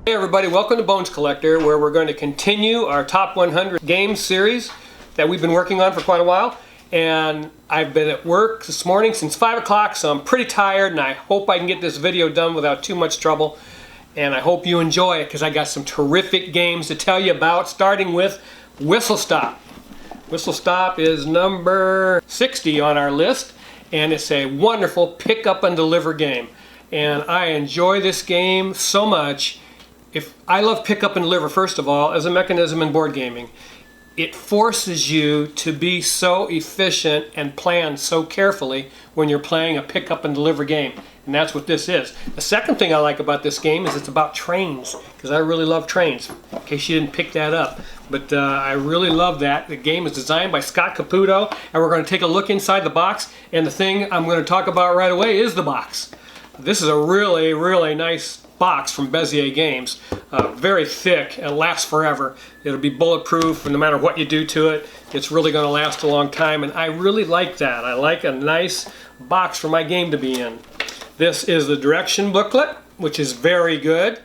Hey everybody, welcome to Bones Collector, where we're going to continue our top 100 games series that we've been working on for quite a while. And I've been at work this morning since 5 o'clock, so I'm pretty tired, and I hope I can get this video done without too much trouble. And I hope you enjoy it, because I got some terrific games to tell you about, starting with Whistle Stop. Whistle Stop is number 60 on our list, and it's a wonderful pick up and deliver game. And I enjoy this game so much. I love pick up and deliver, first of all, as a mechanism in board gaming. It forces you to be so efficient and plan so carefully when you're playing a pick up and deliver game. And that's what this is. The second thing I like about this game is it's about trains, because I really love trains, in case you didn't pick that up. But I really love that. The game is designed by Scott Caputo, and we're going to take a look inside the box. And the thing I'm going to talk about right away is the box. This is a really, really nice box from Bezier Games. Very thick and lasts forever. It'll be bulletproof, and no matter what you do to it, it's really going to last a long time, and I really like that. I like a nice box for my game to be in. This is the direction booklet, which is very good.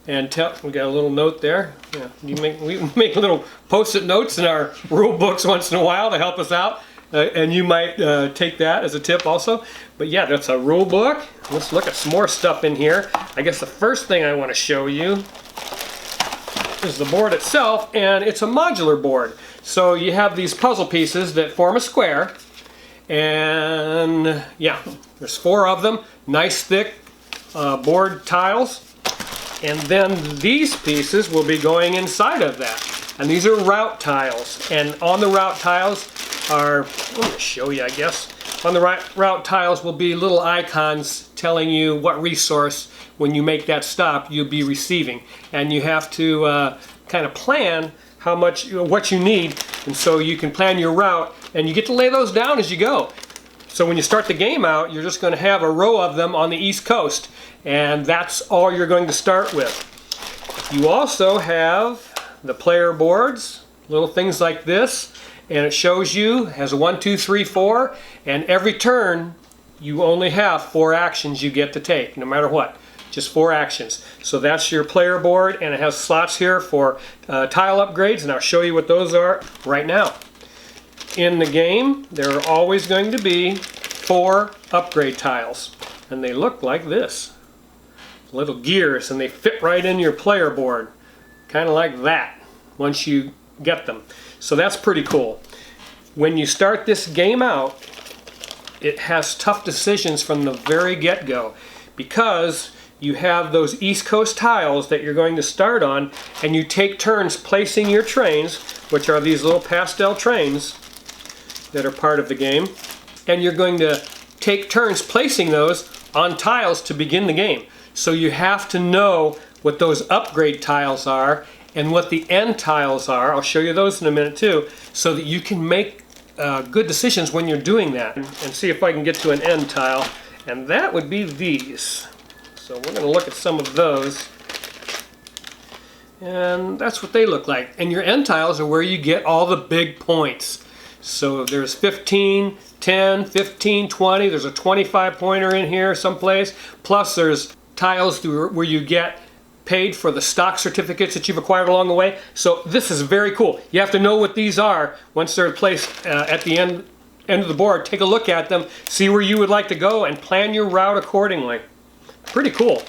And we got a little note there. Yeah, we make little post-it notes in our rule books once in a while to help us out. And you might take that as a tip also. But yeah, that's a rule book. Let's look at some more stuff in here. I guess the first thing I want to show you is the board itself, and it's a modular board. So you have these puzzle pieces that form a square, and yeah, there's 4 of them. Nice thick board tiles. And then these pieces will be going inside of that. And these are route tiles. And on the route tiles are, let me show you, I guess. On the route tiles will be little icons telling you what resource, when you make that stop, you'll be receiving. And you have to kind of plan how much, what you need. And so you can plan your route, and you get to lay those down as you go. So when you start the game out, you're just going to have a row of them on the East Coast. And that's all you're going to start with. You also have the player boards, little things like this, and it shows you, has a 1, 2, 3, 4, and every turn you only have 4 actions you get to take, no matter what. Just 4 actions. So that's your player board, and it has slots here for tile upgrades, and I'll show you what those are right now. In the game, there are always going to be 4 upgrade tiles, and they look like this. Little gears, and they fit right in your player board, kind of like that once you get them. So that's pretty cool. When you start this game out, it has tough decisions from the very get-go, because you have those East Coast tiles that you're going to start on, and you take turns placing your trains, which are these little pastel trains that are part of the game, and you're going to take turns placing those on tiles to begin the game. So you have to know what those upgrade tiles are and what the end tiles are. I'll show you those in a minute too, so that you can make good decisions when you're doing that. And see if I can get to an end tile, and that would be these. So we're going to look at some of those, and that's what they look like. And your end tiles are where you get all the big points. So there's 15, 10, 15, 20. There's a 25 pointer in here someplace. Plus there's tiles where you get paid for the stock certificates that you've acquired along the way. So this is very cool. You have to know what these are once they're placed at the end of the board. Take a look at them, see where you would like to go, and plan your route accordingly. Pretty cool.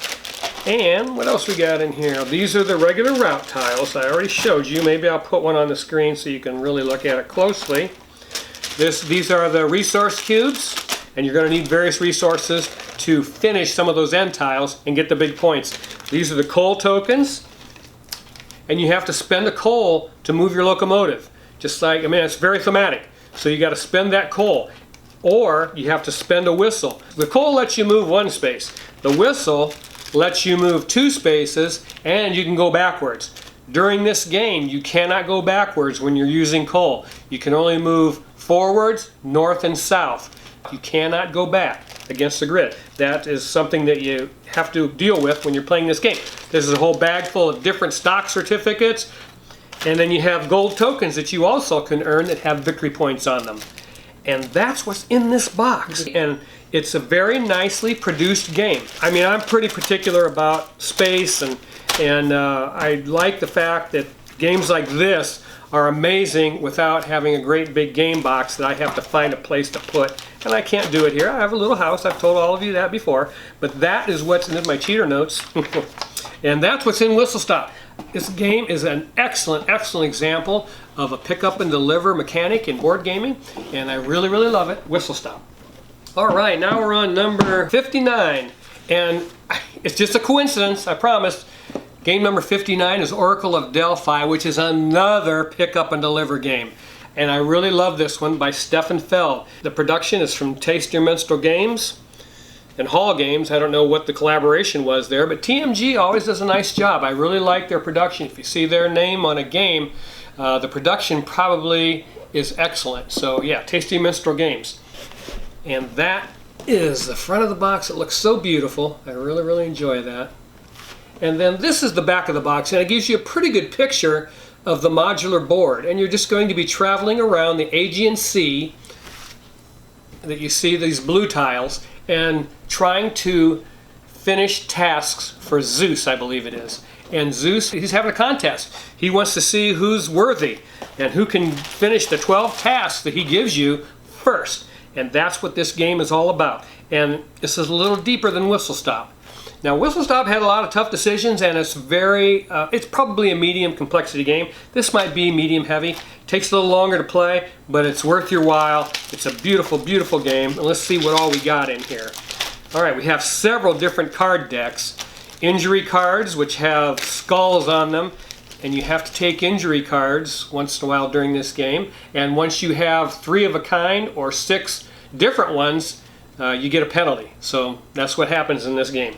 And what else we got in here? These are the regular route tiles I already showed you. Maybe I'll put one on the screen so you can really look at it closely. These are the resource cubes, and you're going to need various resources to finish some of those end tiles and get the big points. These are the coal tokens, and you have to spend a coal to move your locomotive. Just like, I mean, it's very thematic. So you got to spend that coal, or you have to spend a whistle. The coal lets you move 1 space. The whistle lets you move 2 spaces, and you can go backwards. During this game, you cannot go backwards when you're using coal. You can only move forwards, north, and south. You cannot go back against the grid. That is something that you have to deal with when you're playing this game. This is a whole bag full of different stock certificates, and then you have gold tokens that you also can earn that have victory points on them. And that's what's in this box. And It's a very nicely produced game. I mean, I'm pretty particular about space and And I like the fact that games like this are amazing without having a great big game box that I have to find a place to put. And I can't do it here. I have a little house. I've told all of you that before. But that is what's in my cheater notes. And that's what's in Whistle Stop. This game is an excellent, excellent example of a pick up and deliver mechanic in board gaming. And I really, really love it. Whistle Stop. All right, now we're on number 59. And it's just a coincidence, I promise. Game number 59 is Oracle of Delphi, which is another pick up and deliver game. And I really love this one by Stefan Feld. The production is from Taste Your Minstrel Games and Hall Games. I don't know what the collaboration was there, but TMG always does a nice job. I really like their production. If you see their name on a game, the production probably is excellent. So yeah, Taste Your Minstrel Games. And that is the front of the box. It looks so beautiful. I really, really enjoy that. And then this is the back of the box, and it gives you a pretty good picture of the modular board. And you're just going to be traveling around the Aegean Sea, that you see these blue tiles, and trying to finish tasks for Zeus, I believe it is. And Zeus, he's having a contest. He wants to see who's worthy and who can finish the 12 tasks that he gives you first. And that's what this game is all about. And this is a little deeper than Whistle Stop. Now, Whistle Stop had a lot of tough decisions, and it's it's probably a medium complexity game. This might be medium heavy. Takes a little longer to play, but it's worth your while. It's a beautiful, beautiful game. And let's see what all we got in here. All right, we have several different card decks. Injury cards, which have skulls on them, and you have to take injury cards once in a while during this game. And once you have 3 of a kind or 6 different ones, you get a penalty. So that's what happens in this game.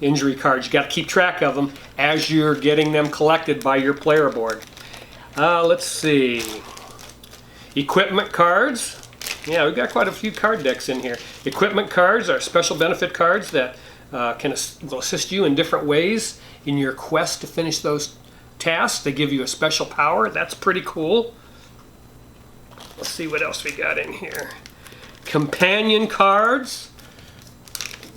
Injury cards, you got to keep track of them as you're getting them collected by your player board. Let's see. Equipment cards. Yeah, we've got quite a few card decks in here. Equipment cards are special benefit cards that will assist you in different ways in your quest to finish those tasks. They give you a special power. That's pretty cool. Let's see what else we got in here. Companion cards.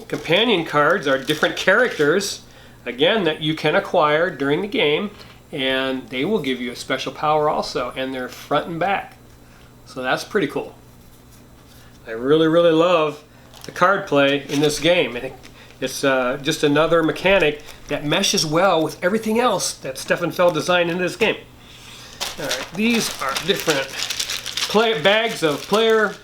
Companion cards are different characters, again, that you can acquire during the game, and they will give you a special power also, and they're front and back. So that's pretty cool. I really, really love the card play in this game. And it's just another mechanic that meshes well with everything else that Stefan Feld designed in this game. All right, these are different bags of player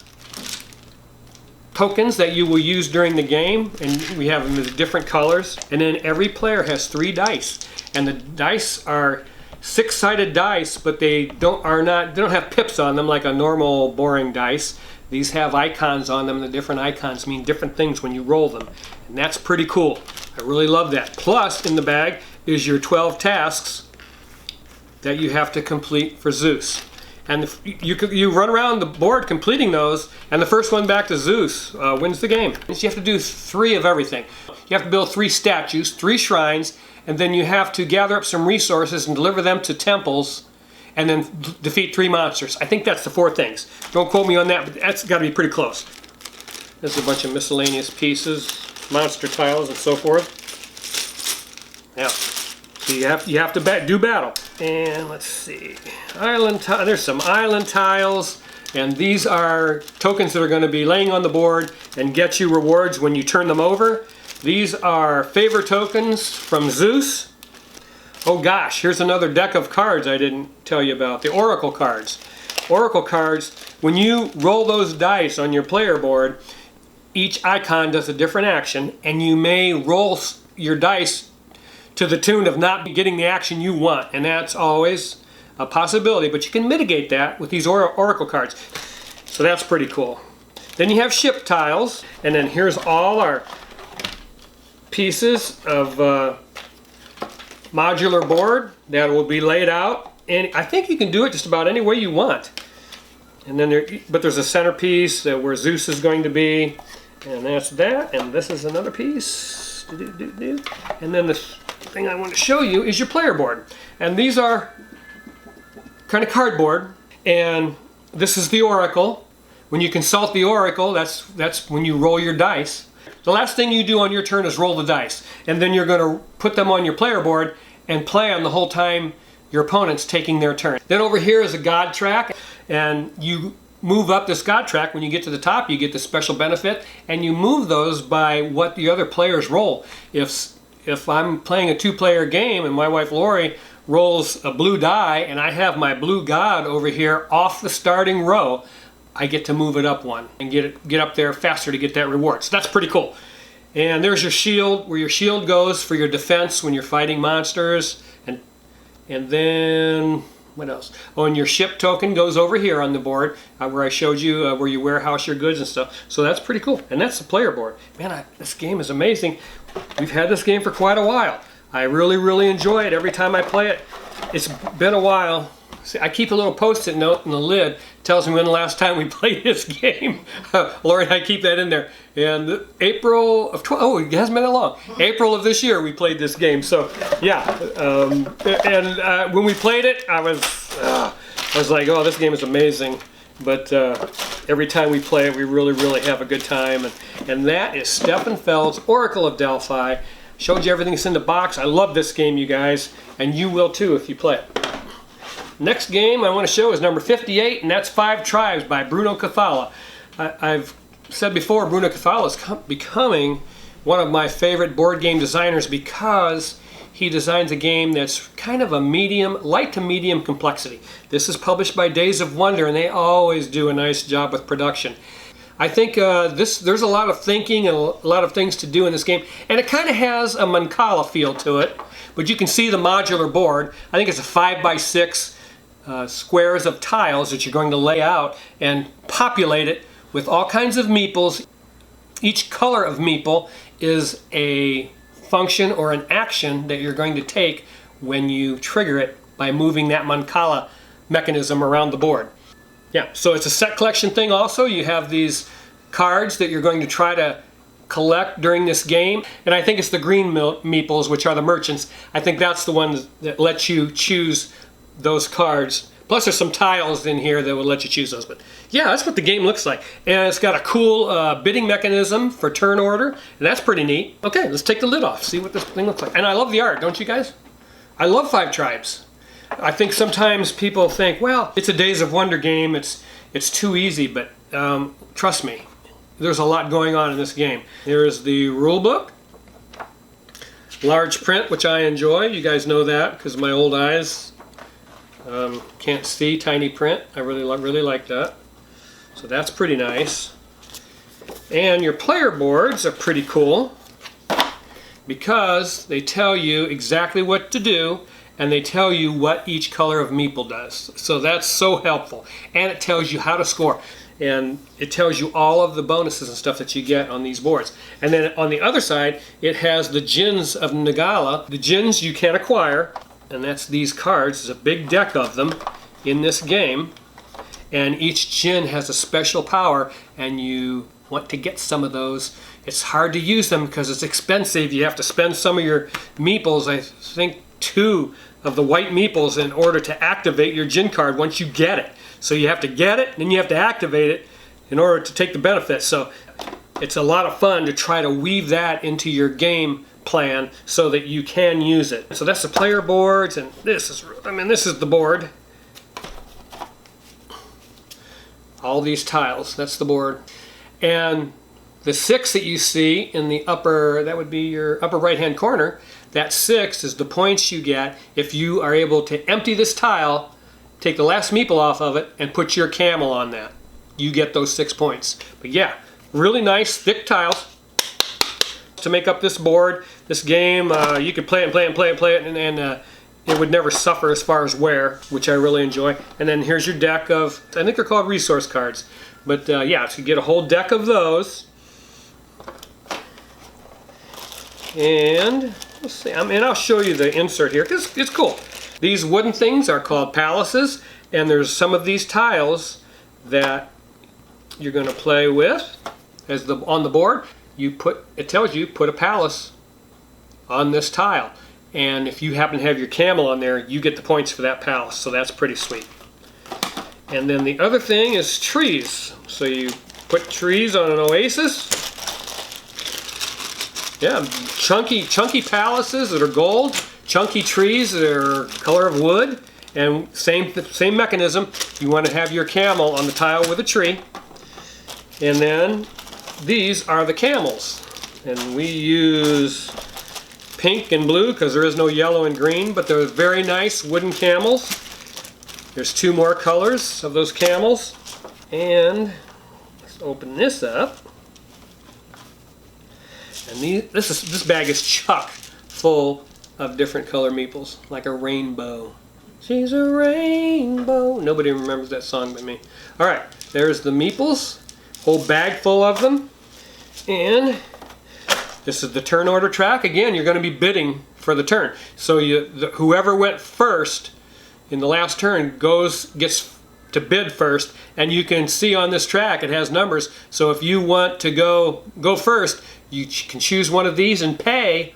tokens that you will use during the game, and we have them in different colors. And then every player has 3 dice, and the dice are 6-sided dice, but they don't have pips on them like a normal boring dice. These have icons on them, and the different icons mean different things when you roll them, and that's pretty cool. I really love that. Plus, in the bag is your 12 tasks that you have to complete for Zeus. And you run around the board completing those, and the first one back to Zeus wins the game. You have to do 3 of everything. You have to build 3 statues, 3 shrines, and then you have to gather up some resources and deliver them to temples, and then defeat 3 monsters. I think that's the 4 things. Don't quote me on that, but that's got to be pretty close. There's a bunch of miscellaneous pieces, monster tiles, and so forth. Yeah. So you have to do battle. And let's see, there's some island tiles, and these are tokens that are going to be laying on the board and get you rewards when you turn them over. These are favor tokens from Zeus. Oh gosh, here's another deck of cards I didn't tell you about, the Oracle cards. Oracle cards, when you roll those dice on your player board, each icon does a different action, and you may roll your dice to the tune of not getting the action you want, and that's always a possibility, but you can mitigate that with these Oracle cards. So that's pretty cool. Then you have ship tiles, and then here's all our pieces of modular board that will be laid out, and I think you can do it just about any way you want. And then there's a centerpiece where Zeus is going to be, and that's that, and this is another piece. And then the thing I want to show you is your player board. And these are kind of cardboard, and this is the Oracle. When you consult the Oracle, that's when you roll your dice. The last thing you do on your turn is roll the dice, and then you're going to put them on your player board, and play on the whole time your opponent's taking their turn. Then over here is a God track, and you move up this God track. When you get to the top, you get the special benefit, and you move those by what the other players roll. If I'm playing a two-player game and my wife Lori rolls a blue die and I have my blue God over here off the starting row, I get to move it up one and get up there faster to get that reward. So that's pretty cool. And there's your shield, where your shield goes for your defense when you're fighting monsters. And then, what else? Oh, and your ship token goes over here on the board where I showed you where you warehouse your goods and stuff. So that's pretty cool. And that's the player board. Man, this game is amazing. We've had this game for quite a while. I really, really enjoy it every time I play it. It's been a while. See, I keep a little post-it note in the lid. Tells me when the last time we played this game. Lori and I keep that in there. And April of it hasn't been that long. April of this year we played this game. So yeah, when we played it, I was like, oh, this game is amazing. But every time we play it, we really, really have a good time. And that is Stefan Feld's Oracle of Delphi. Showed you everything that's in the box. I love this game, you guys, and you will too if you play it. Next game I want to show is number 58, and that's 5 Tribes by Bruno Cathala. I've said before, Bruno Cathala is becoming one of my favorite board game designers because he designs a game that's kind of a light to medium complexity. This is published by Days of Wonder, and they always do a nice job with production. I think there's a lot of thinking and a lot of things to do in this game, and it kind of has a Mancala feel to it, but you can see the modular board. I think it's a 5x6 squares of tiles that you're going to lay out and populate it with all kinds of meeples. Each color of meeple is a function or an action that you're going to take when you trigger it by moving that Mancala mechanism around the board. Yeah, so it's a set collection thing also. You have these cards that you're going to try to collect during this game. And I think it's the green meeples, which are the merchants. I think that's the one that lets you choose those cards. Plus there's some tiles in here that will let you choose those. But yeah, that's what the game looks like. And it's got a cool bidding mechanism for turn order. And that's pretty neat. Okay, let's take the lid off, see what this thing looks like. And I love the art, don't you guys? I love 5 Tribes. I think sometimes people think, well, it's a Days of Wonder game, it's too easy, but trust me, there's a lot going on in this game. Here's the rule book. Large print, which I enjoy. You guys know that because my old eyes can't see tiny print. I really like that. So that's pretty nice. And your player boards are pretty cool because they tell you exactly what to do, and they tell you what each color of meeple does. So that's so helpful. And it tells you how to score. And it tells you all of the bonuses and stuff that you get on these boards. And then on the other side, it has the Djinns of Nagala. The Djinns you can acquire, and that's these cards. There's a big deck of them in this game. And each Djinn has a special power, and you want to get some of those. It's hard to use them because it's expensive. You have to spend some of your meeples, I think 2 of the white meeples, in order to activate your Djinn card once you get it. So you have to get it, then you have to activate it in order to take the benefit. So it's a lot of fun to try to weave that into your game plan so that you can use it. So that's the player boards, and this is the board. All these tiles, that's the board. And the 6 that you see in the upper, that would be your upper right hand corner, that 6 is the points you get if you are able to empty this tile, take the last meeple off of it, and put your camel on that. You get those 6 points. But yeah, really nice thick tiles to make up this board. This game, you could play it, and it would never suffer as far as wear, which I really enjoy. And then here's your deck of, I think they're called resource cards. But yeah, so you get a whole deck of those. And let's see, I'll show you the insert here because it's cool. These wooden things are called palaces, and there's some of these tiles that you're going to play with on the board. It tells you put a palace on this tile, and if you happen to have your camel on there, you get the points for that palace. So that's pretty sweet. And then the other thing is trees. So you put trees on an oasis. Yeah, chunky palaces that are gold, chunky trees that are color of wood, and same mechanism. You want to have your camel on the tile with a tree, and then these are the camels, and we use pink and blue because there is no yellow and green, but they're very nice wooden camels. There's 2 more colors of those camels, and let's open this up. And this bag is chock full of different color meeples, like a rainbow. She's a rainbow. Nobody remembers that song but me. All right, there's the meeples, whole bag full of them, and this is the turn order track. Again, you're going to be bidding for the turn. So whoever went first in the last turn gets to bid first, and you can see on this track it has numbers. So if you want to go first, you can choose one of these and pay,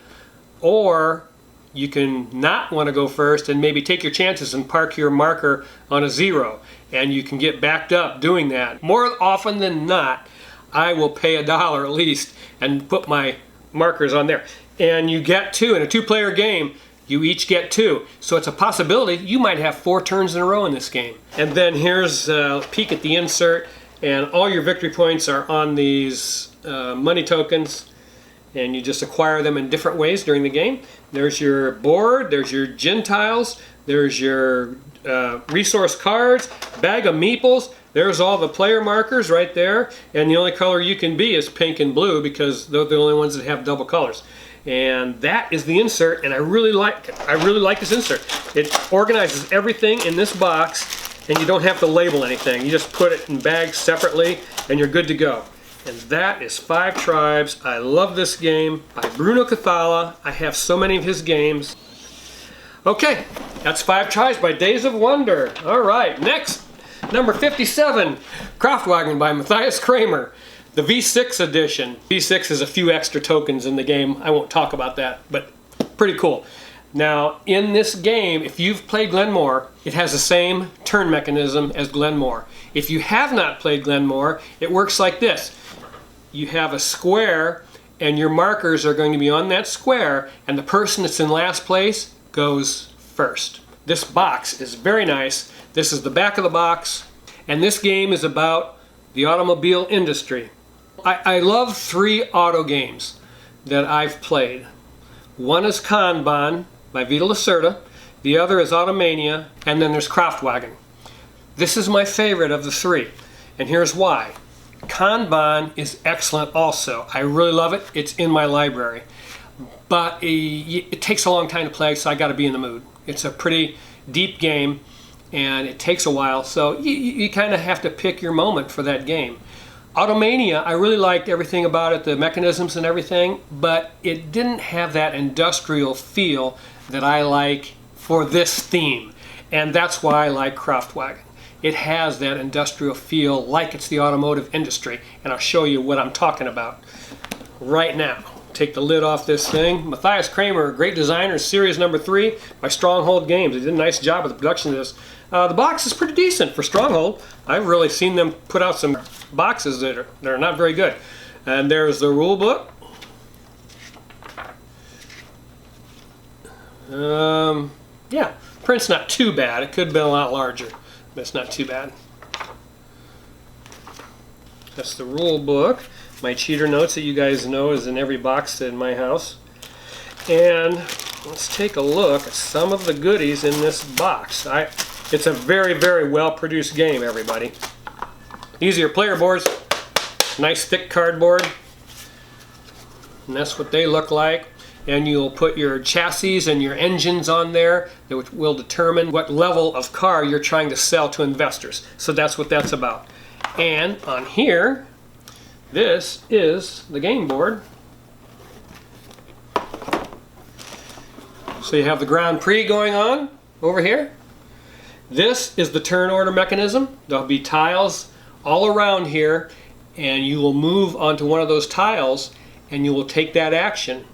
or you can not want to go first and maybe take your chances and park your marker on a 0, and you can get backed up doing that. More often than not, I will pay $1 at least and put my markers on there, and you get 2 in a 2-player game. You each get 2, so it's a possibility you might have 4 turns in a row in this game. And then here's a peek at the insert, and all your victory points are on these money tokens, and you just acquire them in different ways during the game. There's your board, there's your gin tiles, there's your resource cards, bag of meeples. There's all the player markers right there, and the only color you can be is pink and blue because they're the only ones that have double colors. And that is the insert, and I really like it. I really like this insert. It organizes everything in this box, and you don't have to label anything. You just put it in bags separately, and you're good to go. And that is 5 Tribes. I love this game by Bruno Cathala. I have so many of his games. Okay, that's 5 Tribes by Days of Wonder. All right, next. Number 57, Croft Wagon by Matthias Kramer, the V6 edition. V6 is a few extra tokens in the game. I won't talk about that, but pretty cool. Now, in this game, if you've played Glenmore, it has the same turn mechanism as Glenmore. If you have not played Glenmore, it works like this. You have a square, and your markers are going to be on that square, and the person that's in last place goes first. This box is very nice. This is the back of the box, and this game is about the automobile industry. I love 3 auto games that I've played. One is Kanban by Vita Lacerda, the other is Automania, and then there's Croft Wagon. This is my favorite of the 3, and here's why. Kanban is excellent also. I really love it. It's in my library. But it takes a long time to play, so I got to be in the mood. It's a pretty deep game, and it takes a while, so you kind of have to pick your moment for that game. Automania, I really liked everything about it, the mechanisms and everything, but it didn't have that industrial feel that I like for this theme, and that's why I like Croft Wagon. It has that industrial feel like it's the automotive industry, and I'll show you what I'm talking about right now. Take the lid off this thing. Matthias Kramer, great designer, series number 3 by Stronghold Games. They did a nice job with the production of this. The box is pretty decent for Stronghold. I've really seen them put out some boxes that are not very good. And there's the rule book. Yeah, print's not too bad. It could have been a lot larger, but it's not too bad. That's the rule book. My cheater notes that you guys know is in every box in my house. And let's take a look at some of the goodies in this box. It's a very, very well produced game, everybody. These are your player boards. Nice thick cardboard. And that's what they look like. And you'll put your chassis and your engines on there, which will determine what level of car you're trying to sell to investors. So that's what that's about. And on here, this is the game board. So you have the Grand Prix going on over here. This is the turn order mechanism. There'll be tiles all around here, and you will move onto one of those tiles and you will take that action.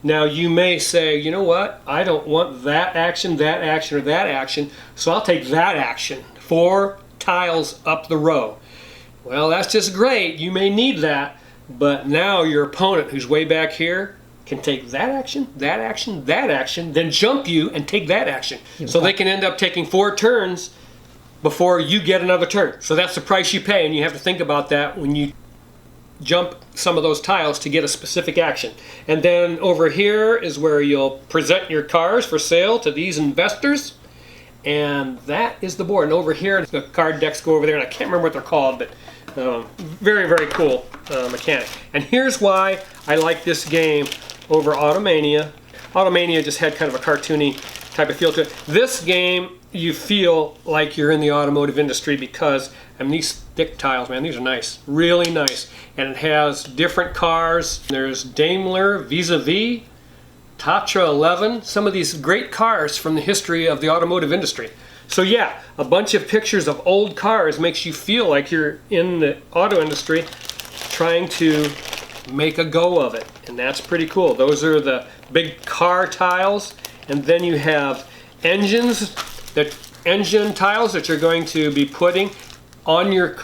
Now you may say, you know what, I don't want that action, or that action, so I'll take that action. 4 tiles up the row. Well, that's just great. You may need that, but now your opponent, who's way back here, can take that action, that action, that action, then jump you and take that action. So they can end up taking 4 turns before you get another turn. So that's the price you pay, and you have to think about that when you jump some of those tiles to get a specific action. And then over here is where you'll present your cars for sale to these investors. And that is the board. And over here, the card decks go over there, and I can't remember what they're called, but very, very cool mechanic. And here's why I like this game over Automania. Automania just had kind of a cartoony type of feel to it. This game, you feel like you're in the automotive industry because, I mean, these thick tiles, man, these are nice, really nice. And it has different cars. There's Daimler, Vis-a-Vis, Tatra 11, some of these great cars from the history of the automotive industry. So yeah, a bunch of pictures of old cars makes you feel like you're in the auto industry trying to make a go of it. And that's pretty cool. Those are the big car tiles. And then you have engines, the engine tiles that you're going to be putting on your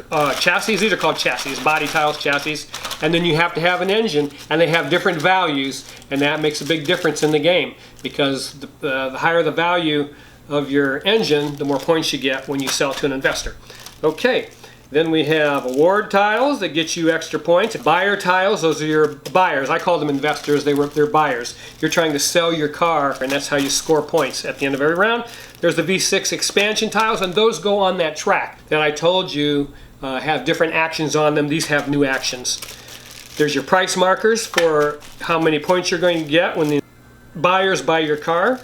chassis. These are called chassis, body tiles, chassis. And then you have to have an engine, and they have different values, and that makes a big difference in the game because the higher the value of your engine, the more points you get when you sell to an investor. Okay, then we have award tiles that get you extra points. Buyer tiles, those are your buyers. I call them investors, they're buyers. You're trying to sell your car, and that's how you score points at the end of every round. There's the V6 expansion tiles, and those go on that track that I told you have different actions on them. These have new actions. There's your price markers for how many points you're going to get when the buyers buy your car.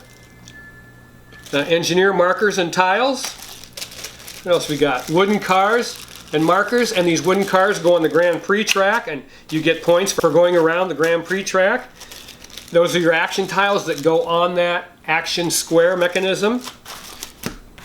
The engineer markers and tiles. What else we got? Wooden cars and markers, and these wooden cars go on the Grand Prix track, and you get points for going around the Grand Prix track. Those are your action tiles that go on that action square mechanism.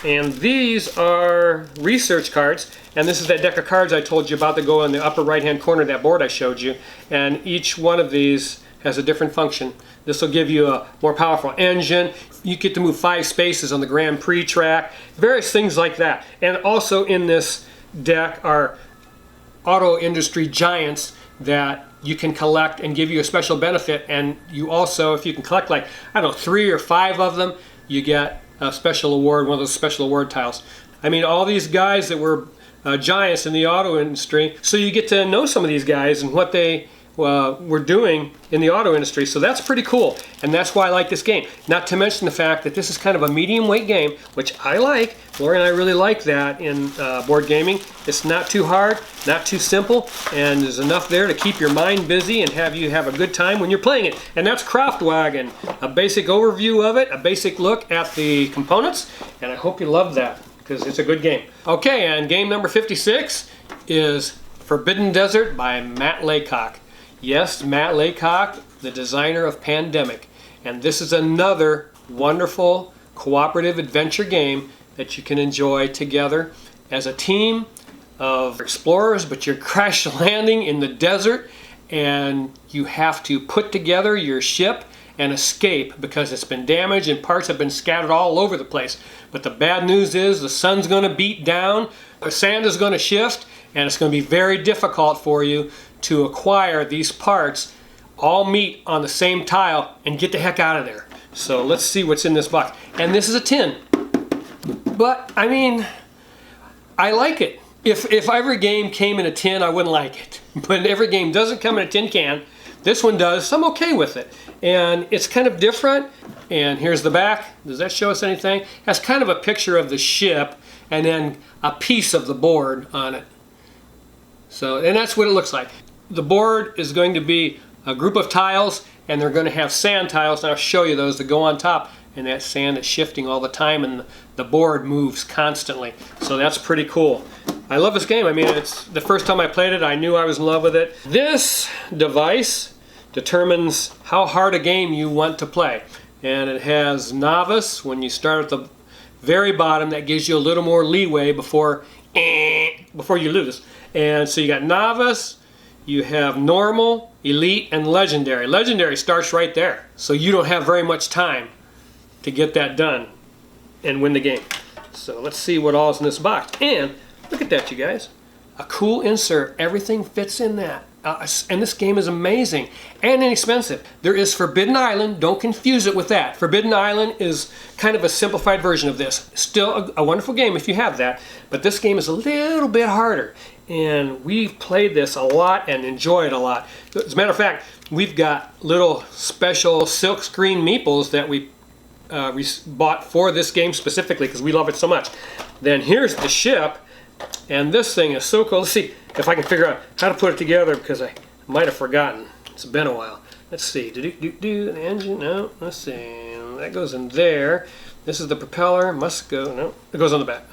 And these are research cards, and this is that deck of cards I told you about that go in the upper right hand corner of that board I showed you, and each one of these has a different function. This will give you a more powerful engine. You get to move 5 spaces on the Grand Prix track, various things like that. And also in this deck are auto industry giants that you can collect and give you a special benefit. And you also, if you can collect like, I don't know, 3 or 5 of them, you get a special award, one of those special award tiles. I mean, all these guys that were giants in the auto industry, so you get to know some of these guys and what they were doing in the auto industry. So that's pretty cool, and that's why I like this game. Not to mention the fact that this is kind of a medium weight game, which I like. Lori and I really like that in board gaming. It's not too hard, not too simple, and there's enough there to keep your mind busy and have you have a good time when you're playing it. And that's Croft Wagon, a basic overview of it, a basic look at the components, and I hope you love that because it's a good game. Okay, and game number 56 is Forbidden Desert by Matt Laycock. Yes, Matt Laycock, the designer of Pandemic. And this is another wonderful cooperative adventure game that you can enjoy together as a team of explorers, but you're crash landing in the desert and you have to put together your ship and escape because it's been damaged and parts have been scattered all over the place. But the bad news is the sun's going to beat down, the sand is going to shift, and it's going to be very difficult for you to acquire these parts, all meet on the same tile, and get the heck out of there. So let's see what's in this box. And this is a tin. But, I mean, I like it. If every game came in a tin, I wouldn't like it. But every game doesn't come in a tin can. This one does, so I'm okay with it. And it's kind of different. And here's the back. Does that show us anything? It has kind of a picture of the ship and then a piece of the board on it. So, and that's what it looks like. The board is going to be a group of tiles, and they're going to have sand tiles, and I'll show you those that go on top, and that sand is shifting all the time, and the board moves constantly. So that's pretty cool. I love this game. I mean, it's the first time I played it, I knew I was in love with it. This device determines how hard a game you want to play, and it has novice. When you start at the very bottom, that gives you a little more leeway before you lose. And so you got novice, you have normal, elite, and legendary. Legendary starts right there, so you don't have very much time to get that done and win the game. So let's see what all's in this box. And look at that, you guys. A cool insert. Everything fits in that. And this game is amazing and inexpensive. There is Forbidden Island. Don't confuse it with that. Forbidden Island is kind of a simplified version of this. Still a wonderful game if you have that, but this game is a little bit harder. And we've played this a lot and enjoyed it a lot. As a matter of fact, we've got little special silkscreen meeples that we bought for this game specifically because we love it so much. Then here's the ship. And this thing is so cool. Let's see if I can figure out how to put it together because I might have forgotten. It's been a while. Let's see. The engine. No. Let's see. That goes in there. This is the propeller. Must go. No. It goes on the back.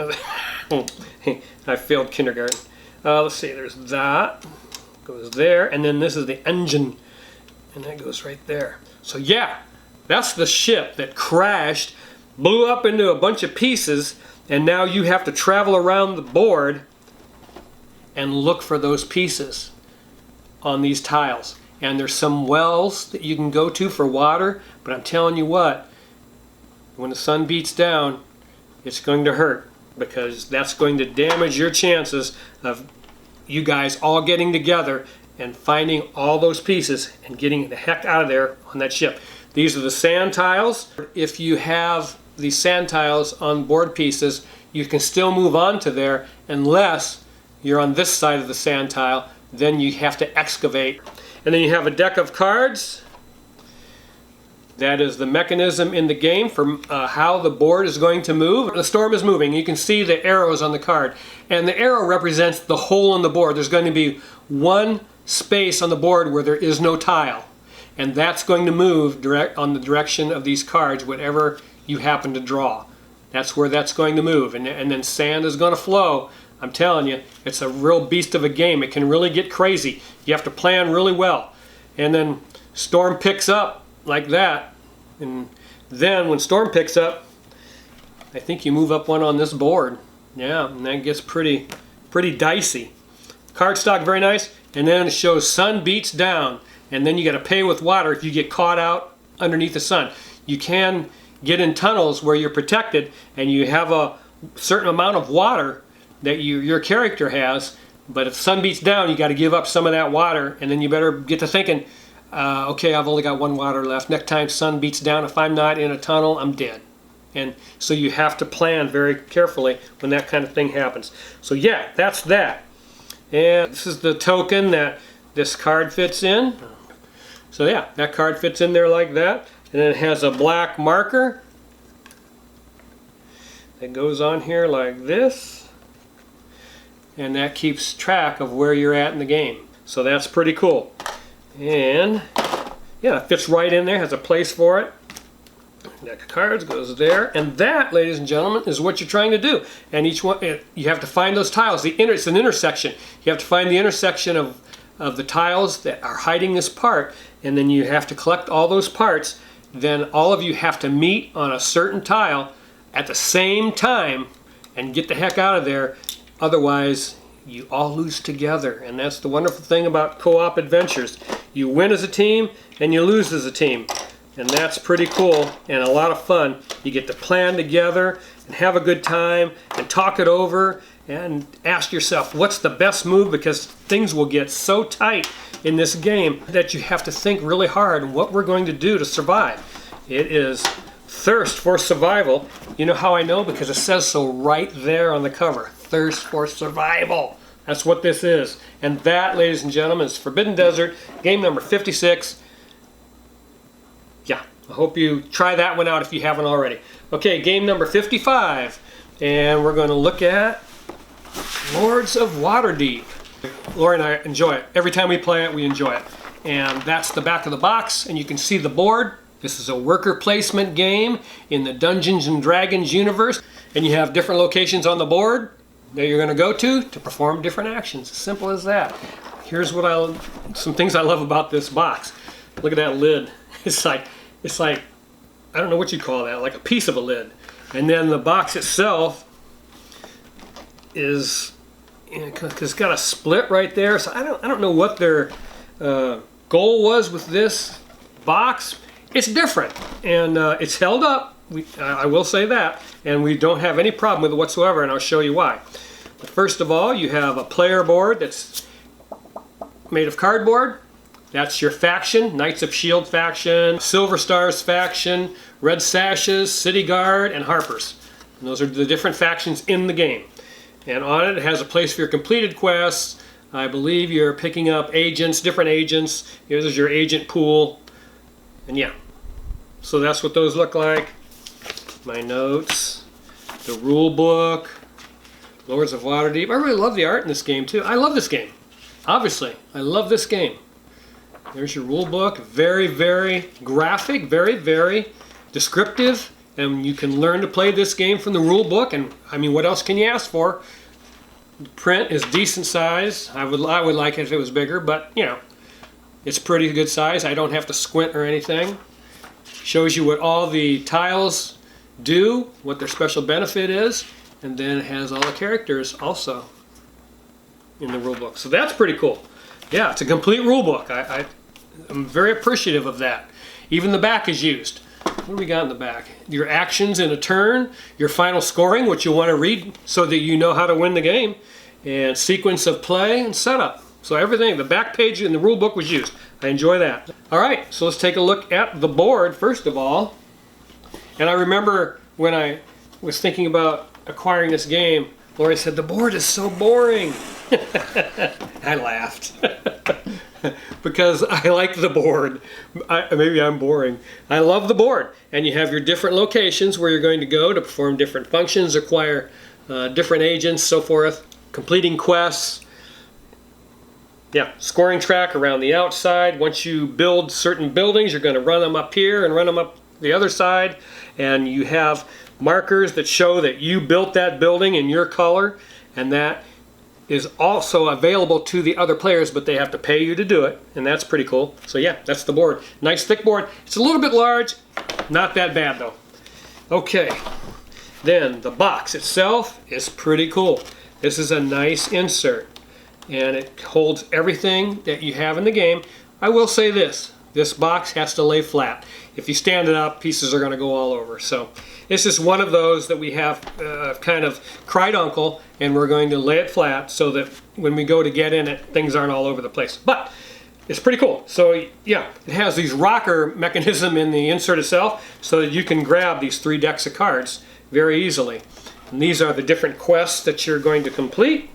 I failed kindergarten. Let's see. There's that. Goes there. And then this is the engine. And that goes right there. So yeah, that's the ship that crashed, blew up into a bunch of pieces. And now you have to travel around the board and look for those pieces on these tiles. And there's some wells that you can go to for water, but I'm telling you what, when the sun beats down, it's going to hurt because that's going to damage your chances of you guys all getting together and finding all those pieces and getting the heck out of there on that ship. These are the sand tiles. If you have these sand tiles on board pieces, you can still move on to there unless you're on this side of the sand tile. Then you have to excavate. And then you have a deck of cards. That is the mechanism in the game for how the board is going to move. The storm is moving. You can see the arrows on the card. And the arrow represents the hole in the board. There's going to be one space on the board where there is no tile. And that's going to move direct on the direction of these cards, whatever you happen to draw. That's where that's going to move. And then sand is going to flow. I'm telling you, it's a real beast of a game. It can really get crazy. You have to plan really well. And then storm picks up like that. And then when storm picks up, I think you move up one on this board. Yeah, and that gets pretty dicey. Cardstock, very nice. And then it shows sun beats down. And then you got to pay with water if you get caught out underneath the sun. You can get in tunnels where you're protected and you have a certain amount of water that your character has, but if the sun beats down, you got to give up some of that water, and then you better get to thinking, okay, I've only got one water left. Next time sun beats down, if I'm not in a tunnel, I'm dead. And so you have to plan very carefully when that kind of thing happens. So yeah, that's that. And this is the token that this card fits in. So yeah, that card fits in there like that. And then it has a black marker that goes on here like this. And that keeps track of where you're at in the game. So that's pretty cool. And yeah, it fits right in there, has a place for it. Deck of cards goes there. And that, ladies and gentlemen, is what you're trying to do. And each one, you have to find those tiles. It's an intersection. You have to find the intersection of the tiles that are hiding this part. And then you have to collect all those parts. Then all of you have to meet on a certain tile at the same time and get the heck out of there. Otherwise, you all lose together. And that's the wonderful thing about co-op adventures. You win as a team and you lose as a team. And that's pretty cool and a lot of fun. You get to plan together and have a good time and talk it over and ask yourself, what's the best move? Because things will get so tight in this game that you have to think really hard on what we're going to do to survive. It is thirst for survival. You know how I know? Because it says so right there on the cover. Thirst for survival. That's what this is. And that, ladies and gentlemen, is Forbidden Desert, game number 56. Yeah, I hope you try that one out if you haven't already. Okay, game number 55. And we're going to look at Lords of Waterdeep. Lori and I enjoy it. Every time we play it, we enjoy it. And that's the back of the box, and you can see the board. This is a worker placement game in the Dungeons and Dragons universe. And you have different locations on the board that you're going to go to perform different actions. As simple as that. Here's some things I love about this box. Look at that lid. It's like, I don't know what you call that, like a piece of a lid. And then the box itself is, it's got a split right there. So I don't know what their goal was with this box. It's different, and it's held up. I will say that, and we don't have any problem with it whatsoever, and I'll show you why. But first of all, you have a player board that's made of cardboard. That's your faction, Knights of Shield faction, Silver Stars faction, Red Sashes, City Guard, and Harpers. And those are the different factions in the game. And on it, it has a place for your completed quests. I believe you're picking up agents, different agents. Here's your agent pool. And yeah, so that's what those look like. My notes, the rule book, Lords of Waterdeep. I really love the art in this game too. I love this game. Obviously, I love this game. There's your rule book. Very, very graphic, very, very descriptive. And you can learn to play this game from the rule book. And I mean, what else can you ask for? The print is decent size. I would like it if it was bigger, but you know, it's pretty good size. I don't have to squint or anything. Shows you what all the tiles do, what their special benefit is, and then it has all the characters also in the rule book. So that's pretty cool. Yeah, it's a complete rule book. I'm very appreciative of that. Even the back is used. What do we got in the back? Your actions in a turn, your final scoring, which you'll want to read so that you know how to win the game, and sequence of play and setup. So everything, the back page in the rule book was used. I enjoy that. All right, so let's take a look at the board first of all. And I remember when I was thinking about acquiring this game, Lori said, the board is so boring. I laughed. Because I like the board. Maybe I'm boring. I love the board. And you have your different locations where you're going to go to perform different functions, acquire different agents, so forth, completing quests. Yeah, scoring track around the outside. Once you build certain buildings, you're going to run them up here and run them up the other side. And you have markers that show that you built that building in your color, and that is also available to the other players, but they have to pay you to do it, and that's pretty cool. So yeah, that's the board. Nice thick board. It's a little bit large, not that bad though. Okay, then the box itself is pretty cool. This is a nice insert, and it holds everything that you have in the game. I will say this box has to lay flat. If you stand it up, pieces are going to go all over. So it's just one of those that we have kind of cried uncle, and we're going to lay it flat so that when we go to get in it, things aren't all over the place. But it's pretty cool. So yeah, it has these rocker mechanism in the insert itself so that you can grab these 3 decks of cards very easily. And these are the different quests that you're going to complete.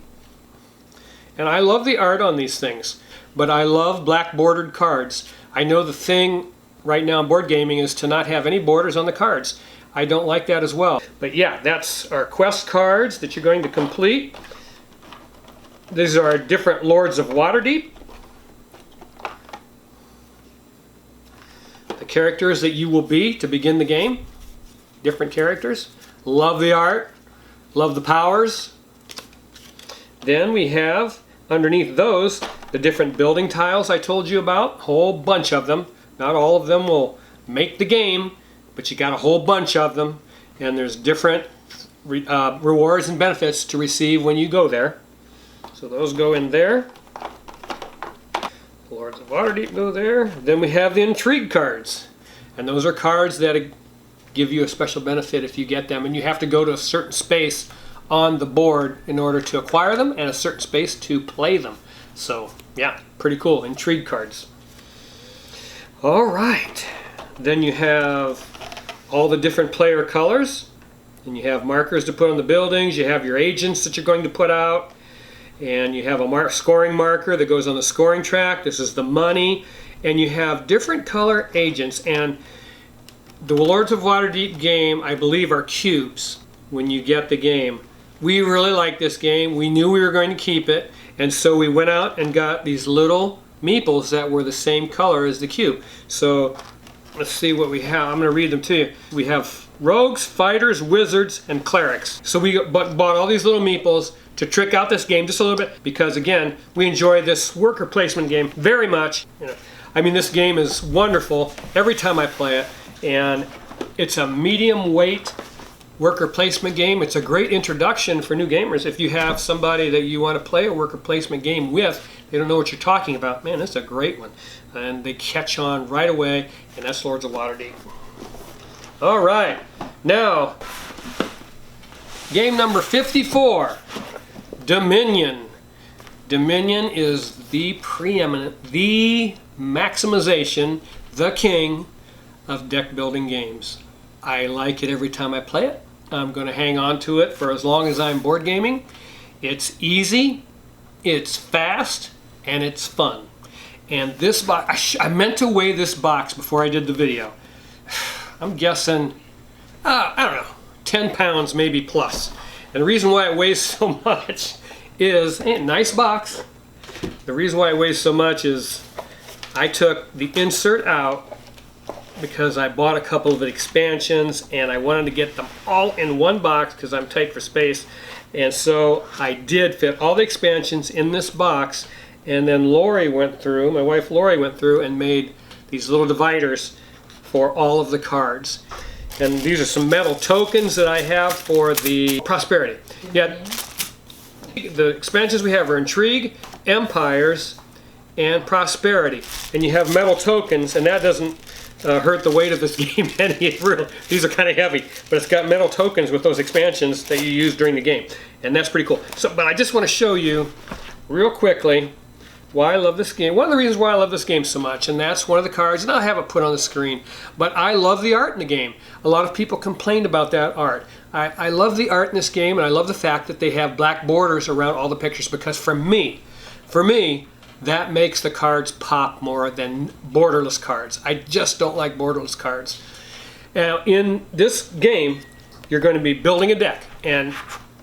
And I love the art on these things, but I love black bordered cards. I know the thing right now in board gaming is to not have any borders on the cards. I don't like that as well. But yeah, that's our quest cards that you're going to complete. These are our different Lords of Waterdeep. The characters that you will be to begin the game. Different characters. Love the art. Love the powers. Then we have, underneath those, the different building tiles I told you about. Whole bunch of them. Not all of them will make the game, but you got a whole bunch of them, and there's different rewards and benefits to receive when you go there. So those go in there. Lords of Waterdeep go there. Then we have the intrigue cards, and those are cards that give you a special benefit if you get them, and you have to go to a certain space on the board in order to acquire them, and a certain space to play them. So yeah, pretty cool. Intrigue cards. All right, then you have all the different player colors, and you have markers to put on the buildings, you have your agents that you're going to put out, and you have a scoring marker that goes on the scoring track. This is the money, and you have different color agents, and the Lords of Waterdeep game, I believe, are cubes when you get the game. We really like this game. We knew we were going to keep it, and so we went out and got these little meeples that were the same color as the cube. So let's see what we have. I'm going to read them to you. We have rogues, fighters, wizards, and clerics. So we bought all these little meeples to trick out this game just a little bit, because again, we enjoy this worker placement game very much. I mean, this game is wonderful every time I play it, and it's a medium weight worker placement game. It's a great introduction for new gamers. If you have somebody that you want to play a worker placement game with, they don't know what you're talking about, man, this is a great one. And they catch on right away, and that's Lords of Waterdeep. All right, now, game number 54, Dominion. Dominion is the preeminent, the maximization, the king of deck building games. I like it every time I play it. I'm going to hang on to it for as long as I'm board gaming. It's easy, it's fast, and it's fun. And this box, I meant to weigh this box before I did the video. I'm guessing, I don't know, 10 pounds maybe plus. And the reason why it weighs so much is, nice box. The reason why it weighs so much is I took the insert out because I bought a couple of expansions and I wanted to get them all in one box because I'm tight for space. And so I did fit all the expansions in this box, and then Lori went through, my wife Lori went through and made these little dividers for all of the cards. And these are some metal tokens that I have for the prosperity. Yeah, the expansions we have are Intrigue, Empires, and Prosperity. And you have metal tokens, and that doesn't hurt the weight of this game any. These are kind of heavy, but it's got metal tokens with those expansions that you use during the game, and that's pretty cool. So, but I just want to show you real quickly why I love this game. One of the reasons why I love this game so much, and that's one of the cards, and I'll have it put on the screen, but I love the art in the game. A lot of people complained about that art. I love the art in this game, and I love the fact that they have black borders around all the pictures, because for me, that makes the cards pop more than borderless cards. I just don't like borderless cards. Now, in this game, you're going to be building a deck, and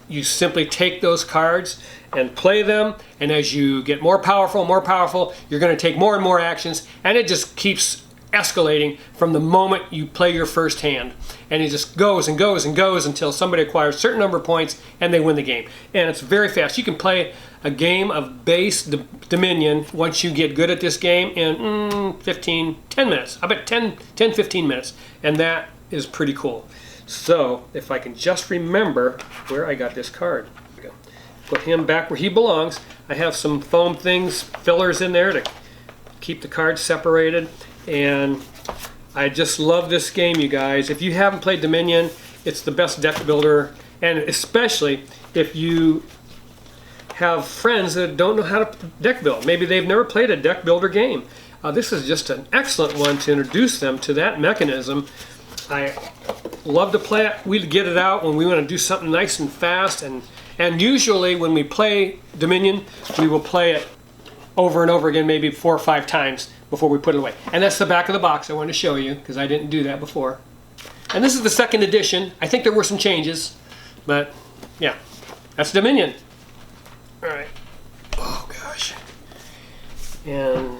you simply take those cards and play them, and as you get more powerful, you're going to take more and more actions, and it just keeps escalating from the moment you play your first hand. And it just goes and goes and goes until somebody acquires a certain number of points and they win the game. And it's very fast. You can play a game of base Dominion once you get good at this game in 10 minutes. I bet 10-15 minutes. And that is pretty cool. So if I can just remember where I got this card. Put him back where he belongs. I have some foam things, fillers in there to keep the cards separated. And I just love this game, you guys. If you haven't played Dominion, it's the best deck builder, and especially if you have friends that don't know how to deck build. Maybe they've never played a deck builder game. This is just an excellent one to introduce them to that mechanism. I love to play it. We get it out when we want to do something nice and fast, and usually when we play Dominion, we will play it over and over again, maybe 4 or 5 times before we put it away. And that's the back of the box I wanted to show you, because I didn't do that before. And this is the second edition. I think there were some changes, but yeah, that's Dominion. All right. Oh gosh. And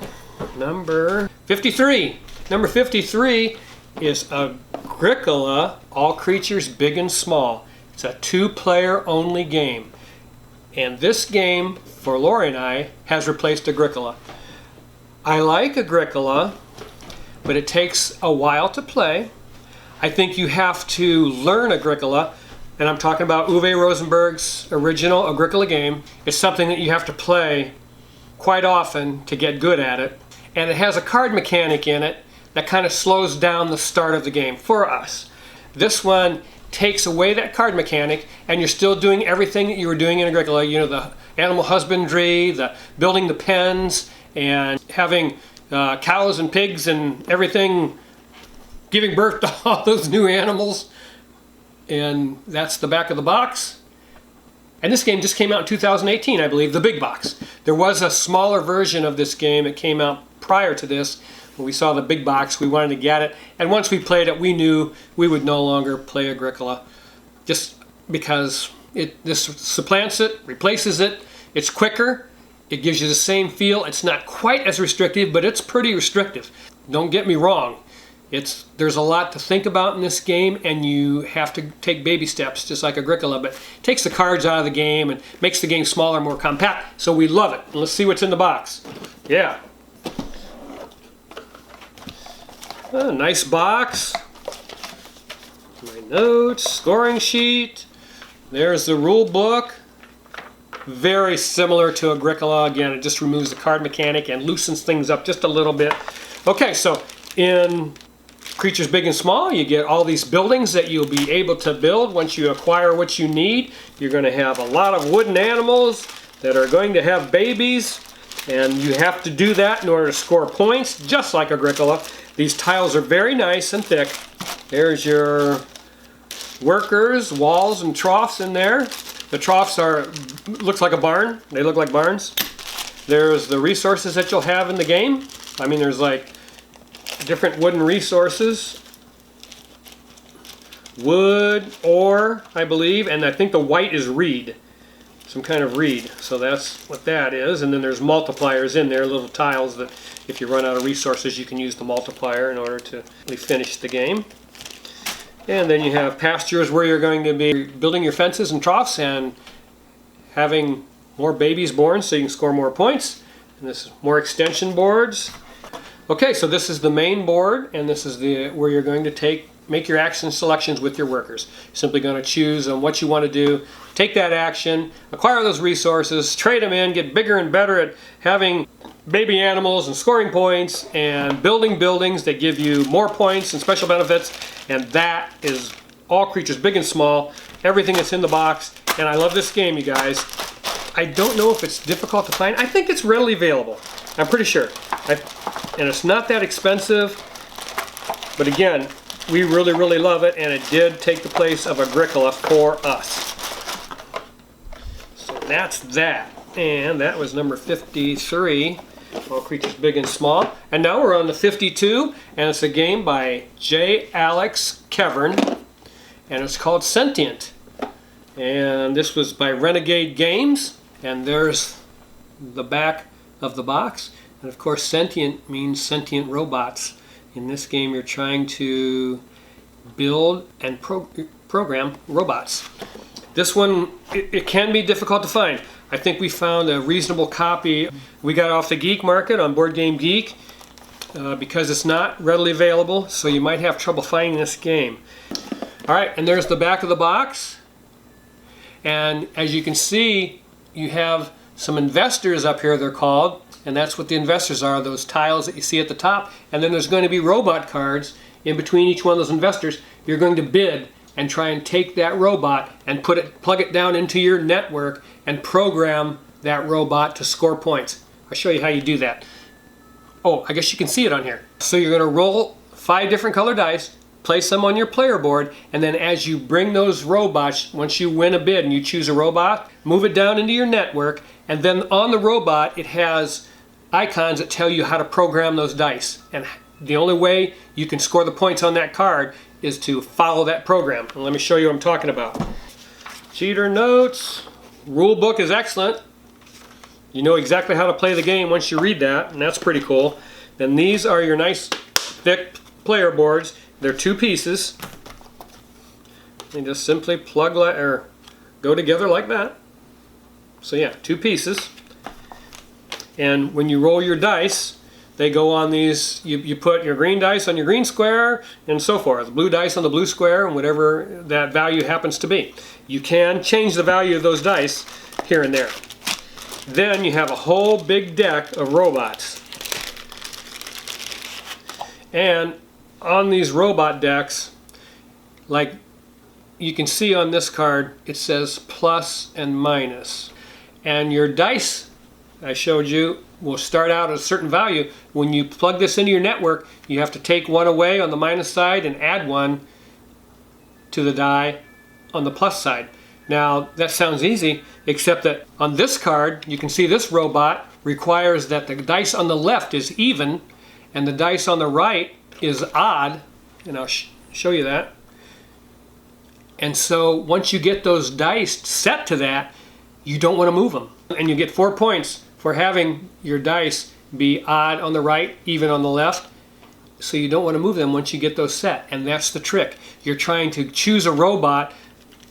number 53. Number 53 is Agricola, All Creatures Big and Small. It's a 2-player only game. And this game, for Lori and I, has replaced Agricola. I like Agricola, but it takes a while to play. I think you have to learn Agricola, and I'm talking about Uwe Rosenberg's original Agricola game. It's something that you have to play quite often to get good at it. And it has a card mechanic in it that kind of slows down the start of the game for us. This one takes away that card mechanic, and you're still doing everything that you were doing in Agricola. You know, the animal husbandry, the building the pens, and having cows and pigs and everything, giving birth to all those new animals. And that's the back of the box. And this game just came out in 2018, I believe, the big box. There was a smaller version of this game that came out prior to this. When we saw the big box, we wanted to get it. And once we played it, we knew we would no longer play Agricola, just because this supplants it, replaces it. It's quicker. It gives you the same feel. It's not quite as restrictive, but it's pretty restrictive. Don't get me wrong. There's a lot to think about in this game, and you have to take baby steps, just like Agricola, but it takes the cards out of the game and makes the game smaller, more compact, so we love it. Let's see what's in the box. Yeah. A nice box. My notes, scoring sheet. There's the rule book. Very similar to Agricola. Again, it just removes the card mechanic and loosens things up just a little bit. Okay, so in Creatures Big and Small, you get all these buildings that you'll be able to build once you acquire what you need. You're going to have a lot of wooden animals, that are going to have babies, and you have to do that in order to score points, just like Agricola. These tiles are very nice and thick. There's your workers, walls, and troughs in there. The troughs looks like a barn. They look like barns. There's the resources that you'll have in the game. I mean, there's like different wooden resources. Wood, ore, I believe, and I think the white is reed. Some kind of reed. So that's what that is. And then there's multipliers in there, little tiles that if you run out of resources, you can use the multiplier in order to finish the game. And then you have pastures where you're going to be building your fences and troughs and having more babies born so you can score more points. And this is more extension boards. Okay, so this is the main board, and this is where you're going to make your action selections with your workers. Simply going to choose on what you want to do, take that action, acquire those resources, trade them in, get bigger and better at having baby animals and scoring points and building buildings that give you more points and special benefits. And that is all creatures, big and small, everything that's in the box. And I love this game, you guys. I don't know if it's difficult to find. I think it's readily available. I'm pretty sure. And it's not that expensive. But again, we really, really love it, and it did take the place of Agricola for us. So that's that. And that was number 53, All Creatures Big and Small. And now we're on the 52, and it's a game by J. Alex Kevern, and it's called Sentient. And this was by Renegade Games, and there's the back of the box. And of course, sentient means sentient robots. In this game, you're trying to build and program robots. This one, it can be difficult to find. I think we found a reasonable copy. We got off the Geek Market on Board Game Geek because it's not readily available, so you might have trouble finding this game. All right, and there's the back of the box. And as you can see, you have some investors up here, they're called. And that's what the investors are, those tiles that you see at the top. And then there's going to be robot cards in between each one of those investors. You're going to bid and try and take that robot and plug it down into your network and program that robot to score points. I'll show you how you do that. Oh, I guess you can see it on here. So you're going to roll 5 different color dice, place them on your player board, and then as you bring those robots, once you win a bid and you choose a robot, move it down into your network, and then on the robot it has icons that tell you how to program those dice. And the only way you can score the points on that card is to follow that program. And let me show you what I'm talking about. Cheater notes. Rule book is excellent. You know exactly how to play the game once you read that, and that's pretty cool. Then these are your nice thick player boards. They're 2 pieces. They just simply go together like that. So yeah, 2 pieces. And when you roll your dice, they go on these, you put your green dice on your green square and so forth. The blue dice on the blue square and whatever that value happens to be. You can change the value of those dice here and there. Then you have a whole big deck of robots. And on these robot decks, like you can see on this card, it says plus and minus. And your dice I showed you will start out at a certain value. When you plug this into your network, you have to take one away on the minus side and add one to the die on the plus side. Now that sounds easy, except that on this card you can see this robot requires that the dice on the left is even and the dice on the right is odd, and I'll show you that. And so once you get those dice set to that, you don't want to move them, and you get 4 points for having your dice be odd on the right, even on the left. So you don't want to move them once you get those set, and that's the trick. You're trying to choose a robot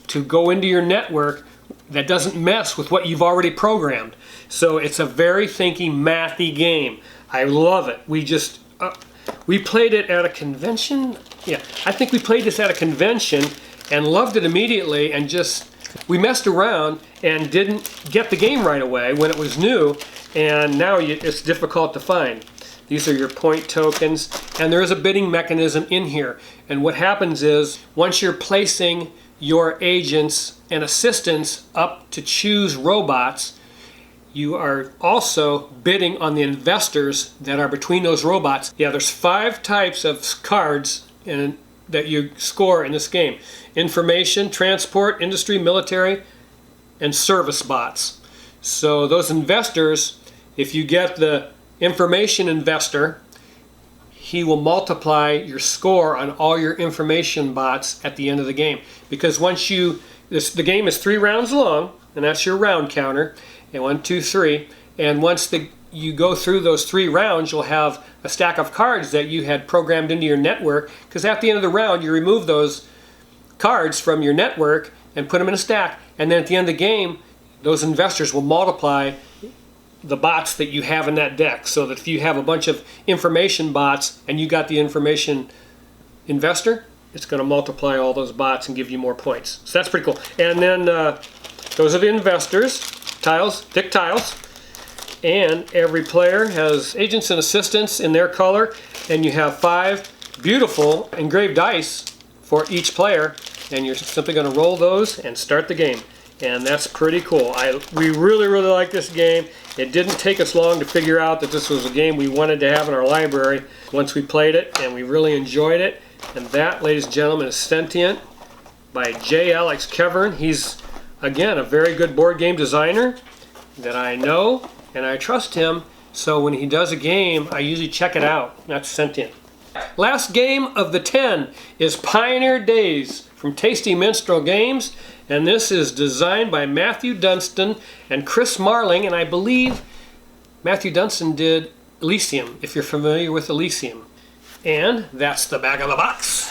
to go into your network that doesn't mess with what you've already programmed. So it's a very thinky, mathy game. I love it. We played it at a convention. Yeah, I think we played this at a convention and loved it immediately, and we messed around and didn't get the game right away when it was new, and now it's difficult to find. These are your point tokens, and there is a bidding mechanism in here. And what happens is, once you're placing your agents and assistants up to choose robots, you are also bidding on the investors that are between those robots. Yeah, there's 5 types of cards that you score in this game. Information, transport, industry, military, and service bots. So those investors, if you get the information investor, he will multiply your score on all your information bots at the end of the game. Because once the game is 3 rounds long, and that's your round counter, and 1, 2, 3, and once you go through those 3 rounds, you'll have a stack of cards that you had programmed into your network, because at the end of the round, you remove those cards from your network and put them in a stack, and then at the end of the game, those investors will multiply the bots that you have in that deck, so that if you have a bunch of information bots and you got the information investor, it's going to multiply all those bots and give you more points. So that's pretty cool. And then those are the investors, tiles, thick tiles, and every player has agents and assistants in their color, and you have 5 beautiful engraved dice for each player, and you're simply going to roll those and start the game. And that's pretty cool. We really like this game. It didn't take us long to figure out that this was a game we wanted to have in our library once we played it, and we really enjoyed it. And that, ladies and gentlemen, is Sentient by J. Alex Kevern. He's, again, a very good board game designer that I know, and I trust him. So when he does a game, I usually check it out. That's Sentient. Last game of the 10 is Pioneer Days from Tasty Minstrel Games. And this is designed by Matthew Dunstan and Chris Marling, and I believe Matthew Dunstan did Elysium, if you're familiar with Elysium. And that's the back of the box.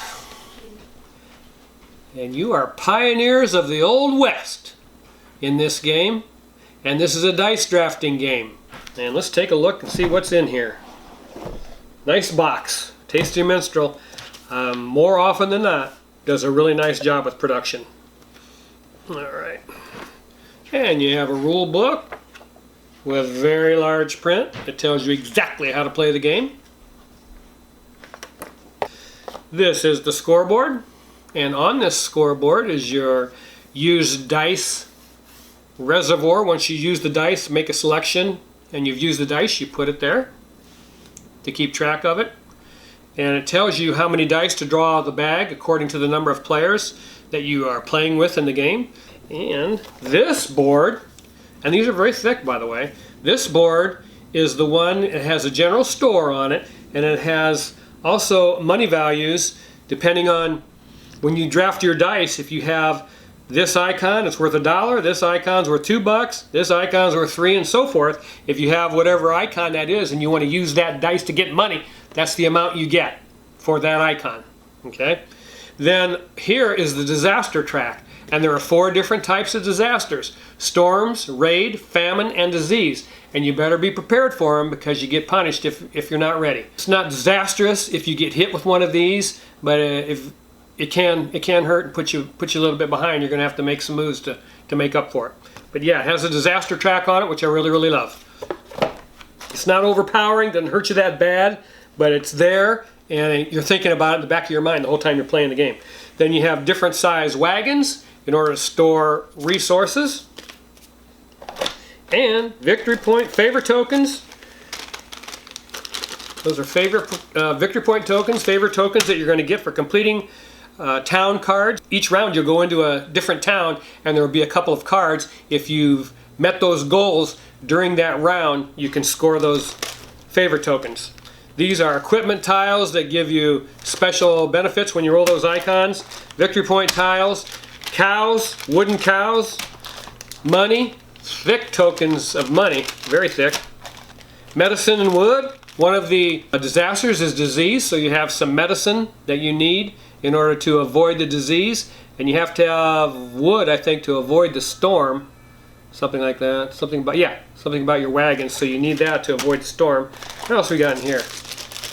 And you are pioneers of the Old West in this game, and this is a dice drafting game. And let's take a look and see what's in here. Nice box. Tasty Minstrel, more often than not, does a really nice job with production. Alright, and you have a rule book with very large print that tells you exactly how to play the game. This is the scoreboard, and on this scoreboard is your used dice reservoir. Once you use the dice, make a selection, and you've used the dice, you put it there to keep track of it. And it tells you how many dice to draw out of the bag according to the number of players that you are playing with in the game. And this board, and these are very thick, by the way, this board is the one, it has a general store on it, and it has also money values depending on when you draft your dice. If you have this icon, it's worth $1, this icon's worth $2, this icon's worth $3, and so forth. If you have whatever icon that is and you want to use that dice to get money, that's the amount you get for that icon. Okay? Then here is the disaster track, and there are 4 different types of disasters: storms, raid, famine, and disease. And you better be prepared for them, because you get punished if you're not ready. It's not disastrous if you get hit with one of these, but if it can hurt and put you a little bit behind. You're going to have to make some moves to make up for it. But yeah, it has a disaster track on it, which I really love. It's not overpowering, doesn't hurt you that bad, but it's there, and you're thinking about it in the back of your mind the whole time you're playing the game. Then you have different size wagons in order to store resources. And victory point favor tokens. Those are victory point tokens, favor tokens that you're going to get for completing town cards. Each round you'll go into a different town, and there will be a couple of cards. If you've met those goals during that round, you can score those favor tokens. These are equipment tiles that give you special benefits when you roll those icons. Victory point tiles, cows, wooden cows, money, thick tokens of money, very thick. Medicine and wood. One of the disasters is disease, so you have some medicine that you need in order to avoid the disease. And you have to have wood, I think, to avoid the storm. Something like that. Something about your wagon, so you need that to avoid the storm. What else we got in here?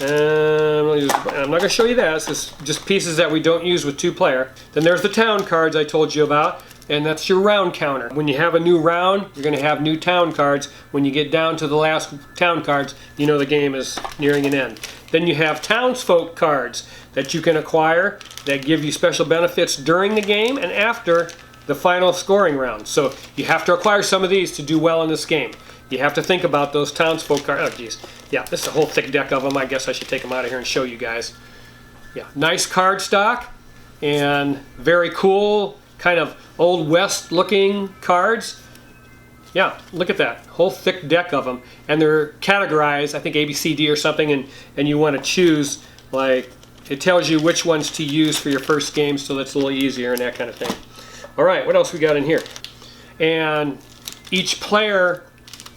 I'm not going to show you that. It's just pieces that we don't use with 2-player. Then there's the town cards I told you about, and that's your round counter. When you have a new round, you're going to have new town cards. When you get down to the last town cards, you know the game is nearing an end. Then you have townsfolk cards that you can acquire that give you special benefits during the game and after the final scoring round. So you have to acquire some of these to do well in this game. You have to think about those townsfolk cards. Oh, geez. Yeah, this is a whole thick deck of them. I guess I should take them out of here and show you guys. Yeah, nice card stock and very cool, kind of Old West looking cards. Yeah, look at that. Whole thick deck of them. And they're categorized, I think A, B, C, D or something, and you want to choose, like, it tells you which ones to use for your first game, so that's a little easier and that kind of thing. All right, what else we got in here? And each player,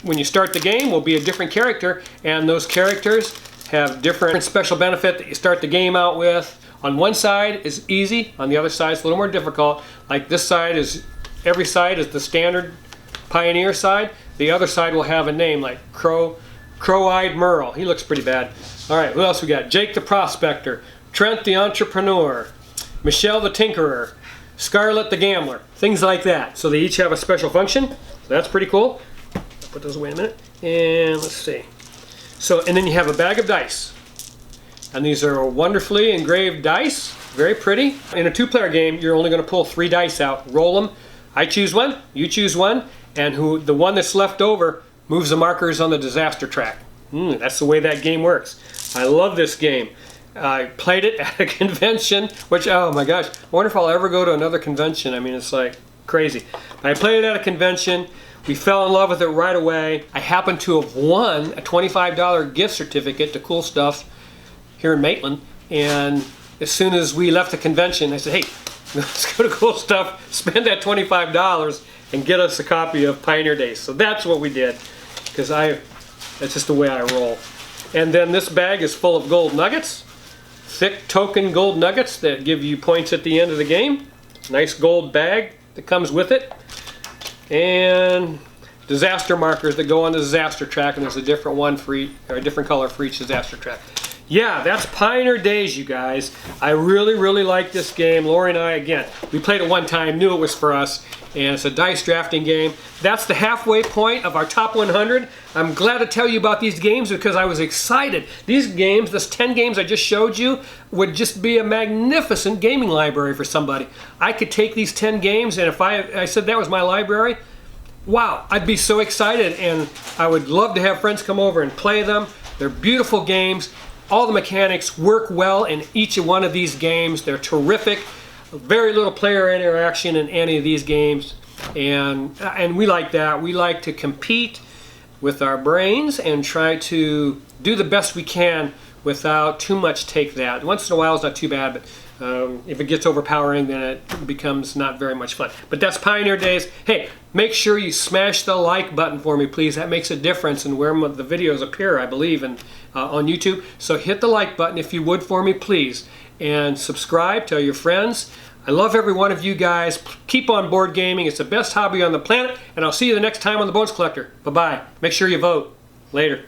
when you start the game, will be a different character, and those characters have different special benefit that you start the game out with. On one side is easy, on the other side is a little more difficult. Like this side is, every side is the standard Pioneer side. The other side will have a name like Crow-Eyed Merle. He looks pretty bad. All right, what else we got? Jake the Prospector, Trent the Entrepreneur, Michelle the Tinkerer, Scarlet the Gambler, things like that. So they each have a special function. So that's pretty cool. I'll put those away in a minute. And let's see. So, and then you have a bag of dice. And these are wonderfully engraved dice. Very pretty. In a two-player game, you're only going to pull 3 dice out. Roll them. I choose one, you choose one, and the one that's left over moves the markers on the disaster track. That's the way that game works. I love this game. I played it at a convention, which, oh my gosh, I wonder if I'll ever go to another convention. I mean, it's like crazy. But I played it at a convention. We fell in love with it right away. I happened to have won a $25 gift certificate to Cool Stuff here in Maitland. And as soon as we left the convention, I said, hey, let's go to Cool Stuff, spend that $25 and get us a copy of Pioneer Days. So that's what we did, because that's just the way I roll. And then this bag is full of gold nuggets, thick token gold nuggets that give you points at the end of the game. Nice gold bag that comes with it. And disaster markers that go on the disaster track, and there's a different one for each, or a different color for each disaster track. Yeah, that's Pioneer Days, you guys. I really, really like this game. Lori and I, again, we played it one time, knew it was for us, and it's a dice drafting game. That's the halfway point of our top 100. I'm glad to tell you about these games because I was excited. These games, this 10 games I just showed you, would just be a magnificent gaming library for somebody. I could take these 10 games, and if I said that was my library, wow, I'd be so excited, and I would love to have friends come over and play them. They're beautiful games. All the mechanics work well in each one of these games. They're terrific. Very little player interaction in any of these games. And we like that. We like to compete with our brains and try to do the best we can without too much take that. Once in a while it's not too bad, but if it gets overpowering, then it becomes not very much fun. But that's Pioneer Days. Hey, make sure you smash the like button for me, please. That makes a difference in where the videos appear, I believe, on YouTube. So hit the like button if you would for me, please. And subscribe, tell your friends. I love every one of you guys. Keep on board gaming. It's the best hobby on the planet. And I'll see you the next time on The Bones Collector. Bye-bye. Make sure you vote. Later.